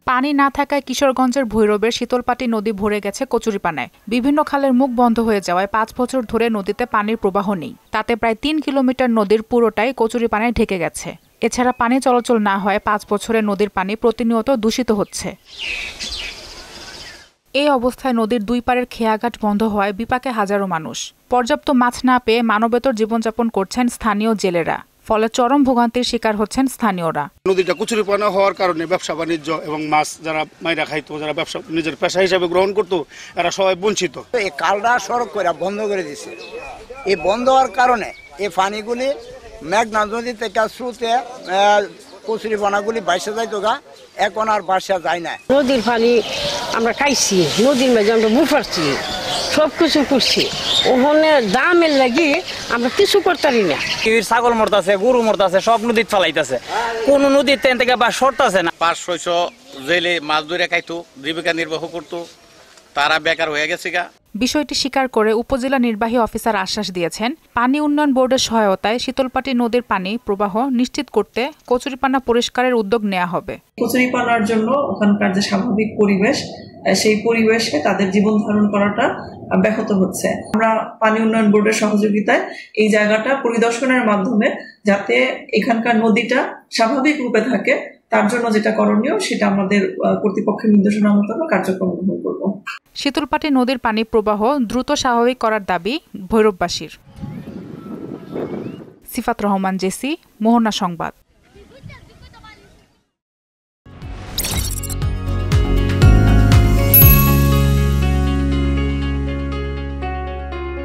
পানি না থাকায় কিশোরগঞ্জের ভৈরবের শীতলপাটি নদী ভরে গেছে কচুরিপানায়। বিভিন্ন খালের মুখ বন্ধ হয়ে যাওয়ায় ৫ বছর ধরে নদীতে পানির প্রবাহ নেই। তাতে প্রায় ৩ কিলোমিটার নদীর পুরোটাই কচুরিপানায় ঢেকে গেছে। এছাড়া পানি চলাচল না হয় ৫ বছরে নদীর পানি প্রতিনিয়ত দূষিত হচ্ছে। এই অবস্থায় নদীর দুই পাড়ের খেয়াঘাট বন্ধ হওয়ায় বিপাকে হাজারো মানুষ। পর্যাপ্ত মাছ না পেয়ে মানবেতর জীবনযাপন করছেন স্থানীয় জেলেরা। ফলে চরম ভোগান্তির শিকার হচ্ছেন স্থানীয়রা। নদীটা কচুরিপানা হওয়ার কারণে ব্যবসা বাণিজ্য এবং মাছ যারা মাইরা খাইতো, যারা ব্যবসা নিজের পেশা হিসাবে গ্রহণ করতো, এরা সবাই বঞ্চিত। এই কালটা সড়ক করে বন্ধ করে দিছে। এই বন্ধ হওয়ার কারণে এই পানিগুলি মেঘনা নদী থেকে স্রোতে কচুরিপানাগুলি বাইসে যাইতো গা, এখন আর বাসা যায় না। নদীর পানি আমরা খাইছি, নদীর মাঝে আমরা বুফারছি, সবকিছু করছি। ওখানে দামের লাগি আমরা কিছু করতে পারি না। ছাগল মরতাছে, গরু মরতাছে, সব নদীতে ফেলাইতেছে। কোন নদীর তেন থেকে বা সরতাছে না। ৫০০ জেলে মাছ ধরে খাইতো, জীবিকা নির্বাহ করতো, তারা বেকার হয়ে গেছে গা। বিষয়টি স্বীকার করে উপজেলা নির্বাহী অফিসার আশ্বাস দিয়েছেন, পানি উন্নয়ন বোর্ডের সহায়তায় শীতলপাটি নদীর পানি প্রবাহ নিশ্চিত করতে কচুরিপানা পরিষ্কারের উদ্যোগ নেওয়া হবে। কচুরিপানার জন্য ওখানকার যে স্বাভাবিক পরিবেশ, সেই পরিবেশে তাদের জীবন ধারণ করাটা ব্যাহত হচ্ছে। আমরা পানি উন্নয়ন বোর্ডের সহযোগিতায় এই জায়গাটা পরিদর্শনের মাধ্যমে যাতে এখানকার নদীটা স্বাভাবিক রূপে থাকে, তার জন্য যেটা করণীয় সেটা আমাদের কর্তৃপক্ষের নির্দেশনা মোতাবেক কার্যক্রম গ্রহণ করব। শীতলপাটি নদীর পানি প্রবাহ দ্রুত স্বাভাবিক করার দাবি ভৈরববাসীর। সিফাত রহমান, জেসি, মোহনা সংবাদ।